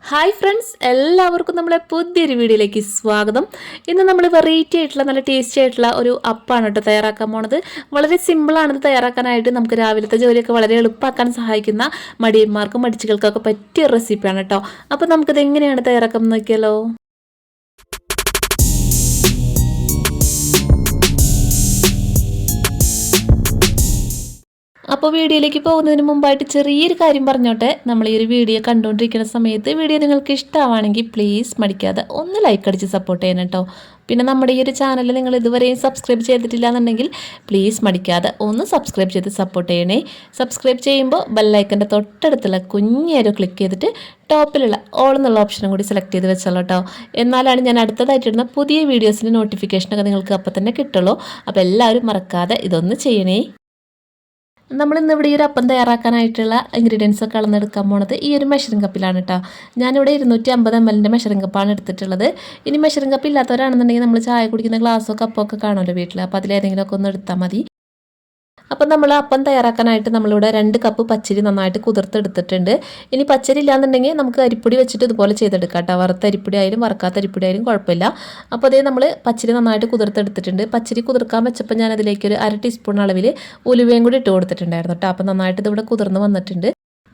Hi friends, എല്ലാവർക്കും നമ്മളെ പുതിയൊരു വീഡിയോയിലേക്ക് സ്വാഗതം. ഇന്ന് നമ്മൾ വെറൈറ്റി ആയിട്ടുള്ള നല്ല ടേസ്റ്റി ആയിട്ടുള്ള ഒരു അപ്പാണ് കേട്ടോ തയ്യാറാക്കാൻ പോണത്. വളരെ സിമ്പിളാണിത് തയ്യാറാക്കാനായിട്ട്. നമുക്ക് രാവിലത്തെ ജോലിയൊക്കെ വളരെ എളുപ്പമാക്കാൻ സഹായിക്കുന്ന മടിയന്മാർക്കും മടിച്ചുകൾക്കൊക്കെ പറ്റിയ റെസിപ്പിയാണ് കേട്ടോ. അപ്പോൾ നമുക്കിത് എങ്ങനെയാണ് തയ്യാറാക്കാൻ നോക്കിയാലോ. അപ്പോൾ വീഡിയോയിലേക്ക് പോകുന്നതിന് മുമ്പായിട്ട് ചെറിയൊരു കാര്യം പറഞ്ഞോട്ടെ. നമ്മൾ ഈ ഒരു വീഡിയോ കണ്ടുകൊണ്ടിരിക്കുന്ന സമയത്ത് വീഡിയോ നിങ്ങൾക്ക് ഇഷ്ടമാണെങ്കിൽ പ്ലീസ് മടിക്കാതെ ഒന്ന് ലൈക്ക് അടിച്ച് സപ്പോർട്ട് ചെയ്യണം കേട്ടോ. പിന്നെ നമ്മുടെ ഈ ഒരു ചാനൽ നിങ്ങൾ ഇതുവരെയും സബ്സ്ക്രൈബ് ചെയ്തിട്ടില്ല എന്നുണ്ടെങ്കിൽ പ്ലീസ് മടിക്കാതെ ഒന്ന് സബ്സ്ക്രൈബ് ചെയ്ത് സപ്പോർട്ട് ചെയ്യണേ. സബ്സ്ക്രൈബ് ചെയ്യുമ്പോൾ ബെല്ലൈക്കൻ്റെ തൊട്ടടുത്തുള്ള കുഞ്ഞേരോ ക്ലിക്ക് ചെയ്തിട്ട് ടോപ്പിലുള്ള ഓൾ എന്നുള്ള ഓപ്ഷനും കൂടി സെലക്ട് ചെയ്ത് വെച്ചോളൂ കേട്ടോ. എന്നാലാണ് ഞാൻ അടുത്തതായിട്ടിടുന്ന പുതിയ വീഡിയോസിൻ്റെ നോട്ടിഫിക്കേഷനൊക്കെ നിങ്ങൾക്ക് അപ്പോൾ തന്നെ കിട്ടുള്ളൂ. അപ്പോൾ എല്ലാവരും മറക്കാതെ ഇതൊന്ന് ചെയ്യണേ. നമ്മളിന്ന് ഇവിടെ ഈ ഒരു അപ്പം തയ്യാറാക്കാനായിട്ടുള്ള ഇൻഗ്രീഡിയൻസ് ഒക്കെ അളന്നെടുക്കാൻ പോണത് ഈ ഒരു മെഷറിംഗ് കപ്പിലാണ് കേട്ടോ. ഞാനിവിടെ 250 ml മെഷറിംഗ് കപ്പാണ് എടുത്തിട്ടുള്ളത്. ഇനി മെഷറിംഗ് കപ്പ് ഇല്ലാത്തവരാണെന്നുണ്ടെങ്കിൽ നമ്മൾ ചായ കുടിക്കുന്ന ഗ്ലാസ്സോ കപ്പോ ഒക്കെ കാണുമല്ലോ വീട്ടിൽ, അപ്പോൾ അതിലേതെങ്കിലുമൊക്കെ ഒന്ന് എടുത്താൽ മതി. അപ്പം നമ്മൾ അപ്പം തയ്യാറാക്കാനായിട്ട് നമ്മളിവിടെ 2 കപ്പ് പച്ചരി നന്നായിട്ട് കുതിർത്തെടുത്തിട്ടുണ്ട്. ഇനി പച്ചരി ഇല്ലാന്നുണ്ടെങ്കിൽ നമുക്ക് അരിപ്പൊടി വെച്ചിട്ട് ഇതുപോലെ ചെയ്തെടുക്കാം കേട്ടോ. വറുത്ത അരിപ്പൊടി ആയാലും വറുക്കാത്ത അരിപ്പൊടി ആയാലും കുഴപ്പമില്ല. അപ്പോൾ അതേ നമ്മൾ പച്ചരി നന്നായിട്ട് കുതിർത്തെടുത്തിട്ടുണ്ട്. പച്ചരി കുതിർക്കാൻ വെച്ചപ്പോൾ ഞാൻ അതിലേക്ക് ഒരു 1/2 ടീസ്പൂൺ അളവിൽ ഉലുവയും കൂടി ഇട്ട് കൊടുത്തിട്ടുണ്ടായിരുന്നു കേട്ടോ. അപ്പോൾ നന്നായിട്ട് ഇതിവിടെ കുതിർന്ന് വന്നിട്ടുണ്ട്.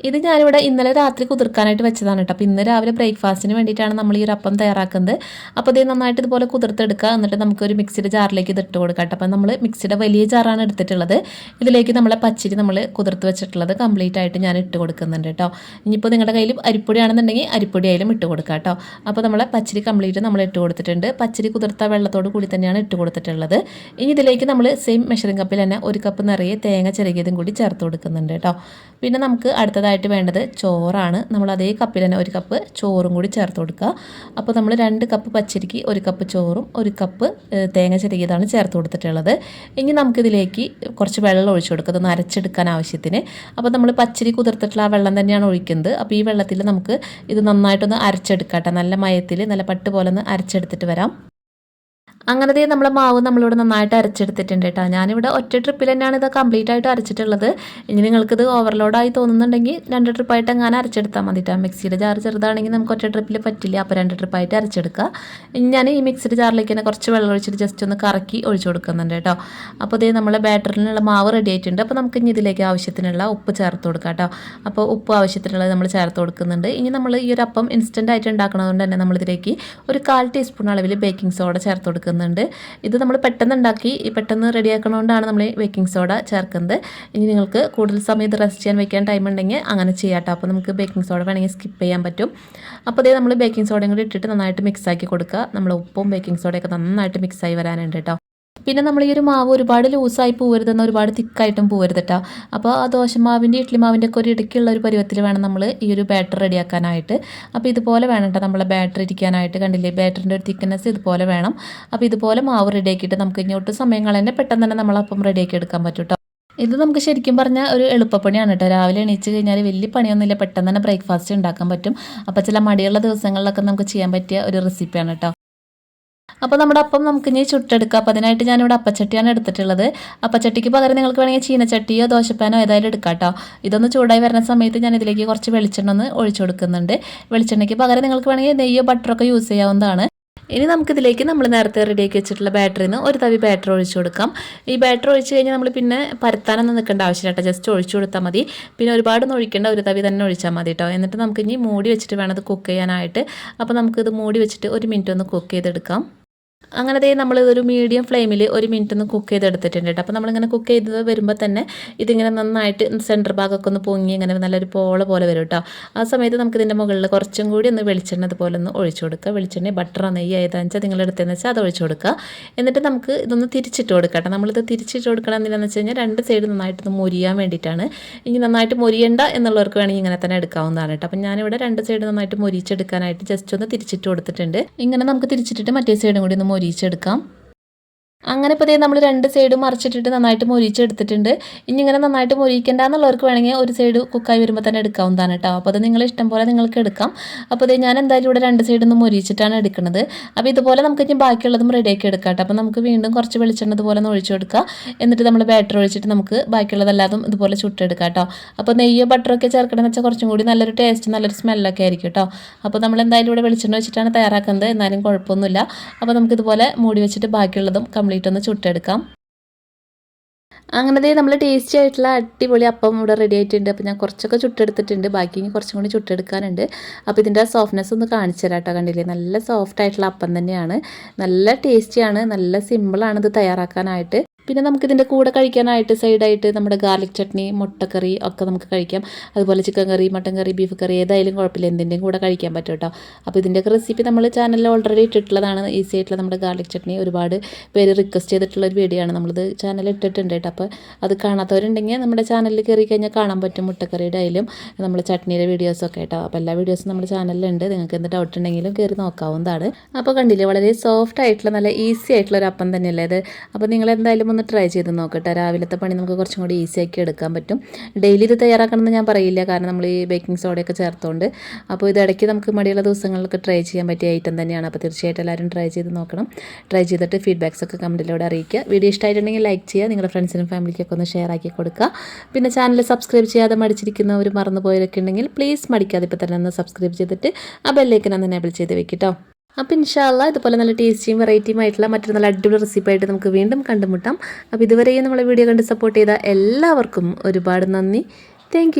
ഇത് ഞാനിവിടെ ഇന്നലെ രാത്രി കുതിർക്കാനായിട്ട് വെച്ചതാണ് കേട്ടോ. അപ്പോൾ ഇന്ന് രാവിലെ ബ്രേക്ക്ഫാസ്റ്റിന് വേണ്ടിയിട്ടാണ് നമ്മൾ ഈ ഒരു അപ്പം തയ്യാറാക്കുന്നത്. അപ്പോൾ ഇത് നന്നായിട്ട് ഇതുപോലെ കുതിർത്തെടുക്കുക. എന്നിട്ട് നമുക്കൊരു മിക്സിയുടെ ജാറിലേക്ക് ഇത് ഇട്ട് കൊടുക്കാം കേട്ടോ. അപ്പോൾ നമ്മൾ മിക്സിയുടെ വലിയ ജാറാണ് എടുത്തിട്ടുള്ളത്. ഇതിലേക്ക് നമ്മളെ പച്ചരി നമ്മൾ കുതിർത്ത് വെച്ചിട്ടുള്ളത് കംപ്ലീറ്റ് ആയിട്ട് ഞാൻ ഇട്ട് കൊടുക്കുന്നുണ്ട് കേട്ടോ. ഇനിയിപ്പോൾ നിങ്ങളുടെ കയ്യിൽ അരിപ്പൊടിയാണെന്നുണ്ടെങ്കിൽ അരിപ്പൊടി ആയാലും ഇട്ട് കൊടുക്കാം കേട്ടോ. അപ്പോൾ നമ്മളെ പച്ചരി കംപ്ലീറ്റ് നമ്മൾ ഇട്ട് കൊടുത്തിട്ടുണ്ട്. പച്ചരി കുതിർത്ത വെള്ളത്തോട് കൂടി തന്നെയാണ് ഇട്ട് കൊടുത്തിട്ടുള്ളത്. ഇനി ഇതിലേക്ക് നമ്മൾ സെയിം മെഷറിംഗ് കപ്പിൽ തന്നെ 1 കപ്പ് നിറയെ തേങ്ങ ചിരകിയതും കൂടി ചേർത്ത് കൊടുക്കുന്നുണ്ട് കേട്ടോ. പിന്നെ നമുക്ക് അടുത്തതായിട്ട് വേണ്ടത് ചോറാണ്. നമ്മൾ അതേ കപ്പിൽ തന്നെ 1 കപ്പ് ചോറും കൂടി ചേർത്ത് കൊടുക്കുക. അപ്പോൾ നമ്മൾ 2 കപ്പ് പച്ചരിക്ക് 1 കപ്പ് ചോറും 1 കപ്പ് തേങ്ങ ചിരകിയതാണ് ചേർത്ത് കൊടുത്തിട്ടുള്ളത്. ഇനി നമുക്കിതിലേക്ക് കുറച്ച് വെള്ളം ഒഴിച്ചു കൊടുക്കുക, ഇതൊന്ന് അരച്ചെടുക്കാൻ ആവശ്യത്തിന്. അപ്പോൾ നമ്മൾ പച്ചരി കുതിർത്തിട്ടുള്ള ആ വെള്ളം തന്നെയാണ് ഒഴിക്കുന്നത്. അപ്പോൾ ഈ വെള്ളത്തിൽ നമുക്ക് ഇത് നന്നായിട്ടൊന്ന് അരച്ചെടുക്കാം. നല്ല മയത്തിൽ നല്ല പട്ട് പോലെ ഒന്ന് അരച്ചെടുത്തിട്ട് വരാം. അങ്ങനത്തെ നമ്മളെ മാവ് നമ്മളിവിടെ നന്നായിട്ട് അരച്ചെടുത്തിട്ടുണ്ട് കേട്ടോ. ഞാനിവിടെ ഒറ്റ ട്രിപ്പിൽ തന്നെയാണ് ഇത് കംപ്ലീറ്റ് ആയിട്ട് അരച്ചിട്ടുള്ളത്. ഇനി നിങ്ങൾക്കിത് ഓവർലോഡായി തോന്നുന്നുണ്ടെങ്കിൽ 2 ട്രിപ്പായിട്ട് അങ്ങനെ അരച്ചെടുത്താൽ മതി കേട്ടോ. മിക്സിയുടെ ജാർ ചെറുതാണെങ്കിൽ നമുക്ക് ഒറ്റ ട്രിപ്പിൽ പറ്റില്ല. അപ്പോൾ 2 ട്രിപ്പായിട്ട് അരച്ചെടുക്കുക. ഇനി ഞാൻ ഈ മിക്സിയുടെ ജാറിലേക്ക് തന്നെ കുറച്ച് വെള്ളം ഒഴിച്ചിട്ട് ജസ്റ്റ് ഒന്ന് കറക്കി ഒഴിച്ചു കൊടുക്കുന്നുണ്ട് കേട്ടോ. അപ്പോൾ ഇതേ നമ്മളെ ബാറ്ററിനുള്ള മാവ് റെഡി ആയിട്ടുണ്ട്. അപ്പോൾ നമുക്ക് ഇനി ഇതിലേക്ക് ആവശ്യത്തിനുള്ള ഉപ്പ് ചേർത്ത് കൊടുക്കാം കേട്ടോ. അപ്പോൾ ഉപ്പ് ആവശ്യത്തിനുള്ളത് നമ്മൾ ചേർത്ത് കൊടുക്കുന്നുണ്ട്. ഇനി നമ്മൾ ഈ ഒരു അപ്പം ഇൻസ്റ്റൻ്റ് ആയിട്ട് ഉണ്ടാക്കുന്നതുകൊണ്ട് തന്നെ നമ്മളിതിലേക്ക് ഒരു 1/4 ടീസ്പൂൺ അളവിൽ ബേക്കിംഗ് സോഡ ചേർത്ത് കൊടുക്കുന്നുണ്ട്. ഇത് നമ്മൾ പെട്ടെന്ന് ഉണ്ടാക്കി പെട്ടെന്ന് റെഡിയാക്കണോണ്ടാണ് നമ്മൾ ബേക്കിംഗ് സോഡ ചേർക്കുന്നത്. ഇനി നിങ്ങൾക്ക് കൂടുതൽ സമയം ഇത് റെസ്റ്റ് ചെയ്യാൻ വെക്കാൻ ടൈം ഉണ്ടെങ്കിൽ അങ്ങനെ ചെയ്യാം കേട്ടോ. അപ്പോൾ നമുക്ക് ബേക്കിംഗ് സോഡ വേണമെങ്കിൽ സ്കിപ്പ് ചെയ്യാൻ പറ്റും. അപ്പോൾ അതേ നമ്മൾ ബേക്കിംഗ് സോഡയും കൂടി ഇട്ടിട്ട് നന്നായിട്ട് മിക്സ് ആക്കി കൊടുക്കുക. നമ്മൾ ഉപ്പും ബേക്കിംഗ് സോഡയൊക്കെ നന്നായിട്ട് മിക്സായി വരാനുണ്ട് കേട്ടോ. പിന്നെ നമ്മൾ ഈ ഒരു മാവ് ഒരുപാട് ലൂസായി പോകരുതെന്ന് ഒരുപാട് തിക്കായിട്ടും പോകരുത് കേട്ടോ. അപ്പോൾ ആ ദോശമാവിൻ്റെ ഇഡ്ഡലി മാവിൻ്റെ ഒക്കെ ഒരു ഇടയ്ക്കുള്ള ഒരു പരുവത്തിൽ വേണം നമ്മൾ ഈ ഒരു ബാറ്റർ റെഡിയാക്കാനായിട്ട്. അപ്പോൾ ഇതുപോലെ വേണം കേട്ടോ നമ്മളെ ബാറ്റർ ഇരിക്കാനായിട്ട്. കണ്ടില്ലേ, ബാറ്ററിൻ്റെ ഒരു തിക്നെസ് ഇതുപോലെ വേണം. അപ്പോൾ ഇതുപോലെ മാവ് റെഡിയാക്കിയിട്ട് നമുക്ക് ഇങ്ങോട്ട് സമയം കളഞ്ഞാൽ പെട്ടെന്ന് തന്നെ നമ്മളപ്പം റെഡിയാക്കി എടുക്കാൻ പറ്റും കേട്ടോ. ഇത് നമുക്ക് ശരിക്കും പറഞ്ഞാൽ ഒരു എളുപ്പപ്പണിയാണ് കേട്ടോ. രാവിലെ എണീച്ച് കഴിഞ്ഞാൽ വലിയ പണിയൊന്നുമില്ല, പെട്ടെന്ന് തന്നെ ബ്രേക്ക്ഫാസ്റ്റ് ഉണ്ടാക്കാൻ പറ്റും. അപ്പോൾ ചില മടിയുള്ള ദിവസങ്ങളിലൊക്കെ നമുക്ക് ചെയ്യാൻ പറ്റിയ ഒരു റെസിപ്പിയാണ് കേട്ടോ. അപ്പോൾ നമ്മുടെ അപ്പം നമുക്ക് ഇനി ചുട്ടെടുക്കാം. അപ്പോൾ അതിനായിട്ട് ഞാനിവിടെ അപ്പച്ചട്ടിയാണ് എടുത്തിട്ടുള്ളത്. അപ്പച്ചട്ടിക്ക് പകരം നിങ്ങൾക്ക് വേണമെങ്കിൽ ചീനച്ചട്ടിയോ ദോശപ്പാനോ ഏതായാലും എടുക്കാം കേട്ടോ. ഇതൊന്ന് ചൂടായി വരുന്ന സമയത്ത് ഞാൻ ഇതിലേക്ക് കുറച്ച് വെളിച്ചെണ്ണ ഒന്ന് ഒഴിച്ചു കൊടുക്കുന്നുണ്ട്. വെളിച്ചെണ്ണയ്ക്ക് പകരം നിങ്ങൾക്ക് വേണമെങ്കിൽ നെയ്യോ ബട്ടറൊക്കെ യൂസ് ചെയ്യാവുന്നതാണ്. ഇനി നമുക്കിതിലേക്ക് നമ്മൾ നേരത്തെ റെഡിയാക്കി വെച്ചിട്ടുള്ള ബാറ്ററിൽ നിന്ന് ഒരു തവി ബാറ്റർ ഒഴിച്ചു കൊടുക്കാം. ഈ ബാറ്റർ ഒഴിച്ച് കഴിഞ്ഞാൽ നമ്മൾ പിന്നെ പരത്താനൊന്നും നിൽക്കേണ്ട ആവശ്യമില്ല കേട്ടോ. ജസ്റ്റ് ഒഴിച്ചു കൊടുത്താൽ മതി. പിന്നെ ഒരുപാടൊന്നും ഒഴിക്കേണ്ട, ഒരു തവി തന്നെ ഒഴിച്ചാൽ മതി കേട്ടോ. എന്നിട്ട് നമുക്ക് ഇനി മൂടി വെച്ചിട്ട് വേണം ഇത് കുക്ക് ചെയ്യാനായിട്ട്. അപ്പോൾ നമുക്കിത് മൂടി വെച്ചിട്ട് 1 മിനിറ്റ് ഒന്ന് കുക്ക് ചെയ്തെടുക്കാം. അങ്ങനെ നമ്മളിതൊരു മീഡിയം ഫ്ലെയിമിൽ 1 മിനിറ്റ് ഒന്ന് കുക്ക് ചെയ്തെടുത്തിട്ടുണ്ട് കേട്ടോ. അപ്പോൾ നമ്മളിങ്ങനെ കുക്ക് ചെയ്ത് വരുമ്പോൾ തന്നെ ഇതിങ്ങനെ നന്നായിട്ട് സെൻറ്റർ ഭാഗമൊക്കെ ഒന്ന് പൊങ്ങി ഇങ്ങനെ നല്ലൊരു പോള പോലെ വരും കേട്ടോ. ആ സമയത്ത് നമുക്ക് ഇതിൻ്റെ മുകളിൽ കുറച്ചും കൂടി ഒന്ന് വെളിച്ചെണ്ണ അതുപോലെ ഒന്ന് ഒഴിച്ചു കൊടുക്കുക. വെളിച്ചെണ്ണ ബട്ടറോ നെയ്യ് ഏതാണെന്ന് വെച്ചാൽ നിങ്ങൾ എടുത്തതെന്ന് വെച്ചാൽ അത് ഒഴിച്ചു കൊടുക്കുക. എന്നിട്ട് നമുക്ക് ഇതൊന്ന് തിരിച്ചിട്ട് കൊടുക്കാം കേട്ടോ. നമ്മളിത് തിരിച്ചിട്ട് കൊടുക്കണം എന്തിനാണെന്ന് വെച്ച് കഴിഞ്ഞാൽ 2 സൈഡ് നന്നായിട്ടൊന്ന് മൊരിയാൻ വേണ്ടിയിട്ടാണ്. ഇനി നന്നായിട്ട് മൊരിയണ്ട എന്നുള്ളവർക്ക് വേണമെങ്കിൽ ഇങ്ങനെ തന്നെ എടുക്കാവുന്നതാണ് കേട്ടോ. അപ്പം ഞാനിവിടെ 2 സൈഡ് നന്നായിട്ട് മൊരിച്ചെടുക്കാനായിട്ട് ജസ്റ്റ് ഒന്ന് തിരിച്ചിട്ട് കൊടുത്തിട്ടുണ്ട്. ഇങ്ങനെ നമുക്ക് തിരിച്ചിട്ടിട്ട് മറ്റേ സൈഡും കൂടി ഒന്ന് മൊരിച്ചെടുക്കാം. അങ്ങനെ ഇപ്പോൾ നമ്മൾ 2 സൈഡും മറിച്ചിട്ടിട്ട് നന്നായിട്ട് മൊരിച്ചെടുത്തിട്ടുണ്ട്. ഇനി ഇങ്ങനെ നന്നായിട്ട് മൊരിക്കേണ്ട എന്നുള്ളവർക്ക് വേണമെങ്കിൽ ഒരു സൈഡ് കുക്കായി വരുമ്പോൾ തന്നെ എടുക്കാവുന്നതാണ് കേട്ടോ. അപ്പോൾ അത് നിങ്ങളുടെ ഇഷ്ടം പോലെ നിങ്ങൾക്ക് എടുക്കാം. അപ്പോൾ ഞാൻ എന്തായാലും ഇവിടെ 2 സൈഡിൽ നിന്ന് മൊരിച്ചിട്ടാണ് എടുക്കുന്നത്. അപ്പോൾ ഇതുപോലെ നമുക്ക് ഇനി ബാക്കിയുള്ളതും റെഡിയാക്കി എടുക്കാം കേട്ടോ. അപ്പോൾ നമുക്ക് വീണ്ടും കുറച്ച് വെളിച്ചെണ്ണ ഇതുപോലെ ഒന്ന് ഒഴിച്ചു കൊടുക്കുക. എന്നിട്ട് നമ്മൾ ബാറ്റർ ഒഴിച്ചിട്ട് നമുക്ക് ബാക്കിയുള്ളതെല്ലാതും ഇതുപോലെ ചുട്ടെടുക്കാം കേട്ടോ. അപ്പോൾ നെയ്യോ ബട്ടറൊക്കെ ചേർക്കണമെന്ന് വെച്ചാൽ കുറച്ചും കൂടി നല്ലൊരു ടേസ്റ്റ് നല്ലൊരു സ്മെല്ലൊക്കെ ആയിരിക്കും കേട്ടോ. അപ്പോൾ നമ്മൾ എന്തായാലും ഇവിടെ വെളിച്ചെണ്ണ വെച്ചിട്ടാണ് തയ്യാറാക്കുന്നത്. എന്നാലും കുഴപ്പമൊന്നുമില്ല. അപ്പോൾ നമുക്കിതുപോലെ മൂടി വെച്ചിട്ട് ബാക്കിയുള്ളതും കംപ്ലീറ്റ് ഒന്ന് ചുട്ടെടുക്കാം. അങ്ങനെ നമ്മൾ ടേസ്റ്റി ആയിട്ടുള്ള അടിപൊളി അപ്പം ഇവിടെ റെഡി ആയിട്ടുണ്ട്. അപ്പോൾ ഞാൻ കുറച്ചൊക്കെ ചുട്ടെടുത്തിട്ടുണ്ട്. ബാക്കി ഇനി കുറച്ചും കൂടി ചുട്ടെടുക്കാനുണ്ട്. അപ്പോൾ ഇതിൻ്റെ സോഫ്റ്റ്നെസ് ഒന്ന് കാണിച്ചു തരാം കേട്ടോ. കണ്ടില്ലേ, നല്ല സോഫ്റ്റ് ആയിട്ടുള്ള അപ്പം തന്നെയാണ്. നല്ല ടേസ്റ്റിയാണ്, നല്ല സിമ്പിളാണ് ഇത് തയ്യാറാക്കാനായിട്ട്. പിന്നെ നമുക്കിതിൻ്റെ കൂടെ കഴിക്കാനായിട്ട് സൈഡായിട്ട് നമ്മുടെ ഗാർലിക് ചട്നി, മുട്ടക്കറി ഒക്കെ നമുക്ക് കഴിക്കാം. അതുപോലെ ചിക്കൻ കറി, മട്ടൻ കറി, ബീഫ് കറി ഏതായാലും കുഴപ്പമില്ല, എന്തിൻ്റെയും കൂടെ കഴിക്കാൻ പറ്റും കേട്ടോ. അപ്പോൾ ഇതിൻ്റെയൊക്കെ റെസിപ്പി നമ്മൾ ചാനലിൽ ഓൾറെഡി ഇട്ടിട്ടുള്ളതാണ്. ഈസി ആയിട്ടുള്ള നമ്മുടെ ഗാർലിക് ചട്നി ഒരുപാട് പേര് റിക്വസ്റ്റ് ചെയ്തിട്ടുള്ള ഒരു വീഡിയോ ആണ്. നമ്മളിത് ചാനലിൽ ഇട്ടിട്ടുണ്ട് കേട്ടോ. അപ്പോൾ അത് കാണാത്തവരുണ്ടെങ്കിൽ നമ്മുടെ ചാനലിൽ കയറി കഴിഞ്ഞാൽ കാണാൻ പറ്റും. മുട്ടക്കറിയുടെ ആയാലും നമ്മുടെ ചട്നിയുടെ വീഡിയോസൊക്കെ കേട്ടോ. അപ്പോൾ എല്ലാ വീഡിയോസും നമ്മുടെ ചാനലിലുണ്ട്. നിങ്ങൾക്ക് എന്ത് ഡൗട്ട് ഉണ്ടെങ്കിലും കയറി നോക്കാവുന്നതാണ്. അപ്പോൾ കണ്ടില്ലേ, വളരെ സോഫ്റ്റ് ആയിട്ടുള്ള നല്ല ഈസി ആയിട്ടുള്ള ഒരു അപ്പം തന്നെയല്ലേ ഇത്. അപ്പോൾ നിങ്ങൾ എന്തായാലും ഒന്ന് ട്രൈ ചെയ്ത് നോക്കട്ടെ. രാവിലത്തെ പണി നമുക്ക് കുറച്ചും കൂടി ഈസി ആക്കി എടുക്കാൻ പറ്റും. ഡെയിലി ഇത് തയ്യാറാക്കണമെന്ന് ഞാൻ പറയില്ല, കാരണം നമ്മൾ ഈ ബേക്കിംഗ് സോഡയൊക്കെ ചേർത്തുകൊണ്ട്. അപ്പോൾ ഇത് ഇടയ്ക്ക് നമുക്ക് മടിയുള്ള ദിവസങ്ങളിലൊക്കെ ട്രൈ ചെയ്യാൻ പറ്റിയ ഐറ്റം തന്നെയാണ്. അപ്പോൾ തീർച്ചയായിട്ടും എല്ലാവരും ട്രൈ ചെയ്ത് നോക്കണം. ട്രൈ ചെയ്തിട്ട് ഫീഡ്ബാക്സ് ഒക്കെ കമൻറ്റിലൂടെ അറിയിക്കുക. വീഡിയോ ഇഷ്ടമായിട്ടുണ്ടെങ്കിൽ ലൈക്ക് ചെയ്യുക, നിങ്ങളുടെ ഫ്രണ്ട്സിനും ഫാമിലിക്കൊക്കെ ഒന്ന് ഷെയർ ആക്കി കൊടുക്കുക. പിന്നെ ചാനൽ സബ്സ്ക്രൈബ് ചെയ്യാതെ മടിച്ചിരിക്കുന്നവർ മറന്നു പോയവരൊക്കെ ഉണ്ടെങ്കിൽ പ്ലീസ് മടിക്കാതെ ഇപ്പോൾ തന്നെ ഒന്ന് സബ്സ്ക്രൈബ് ചെയ്തിട്ട് ആ ബെല്ലേക്കൻ ഒന്ന് എനേബിൾ ചെയ്ത് വെക്കിട്ടോ. അപ്പോൾ ഇൻഷാ അല്ലാഹ് ഇതുപോലെ നല്ല ടേസ്റ്റിയും വെറൈറ്റിയും ആയിട്ടുള്ള മറ്റൊരു നല്ല അടിപൊളി റെസിപ്പി ആയിട്ട് നമുക്ക് വീണ്ടും കണ്ടുമുട്ടാം. അപ്പോൾ ഇതുവരെയും നമ്മളെ വീഡിയോ കണ്ട് സപ്പോർട്ട് ചെയ്ത എല്ലാവർക്കും ഒരുപാട് നന്ദി. താങ്ക്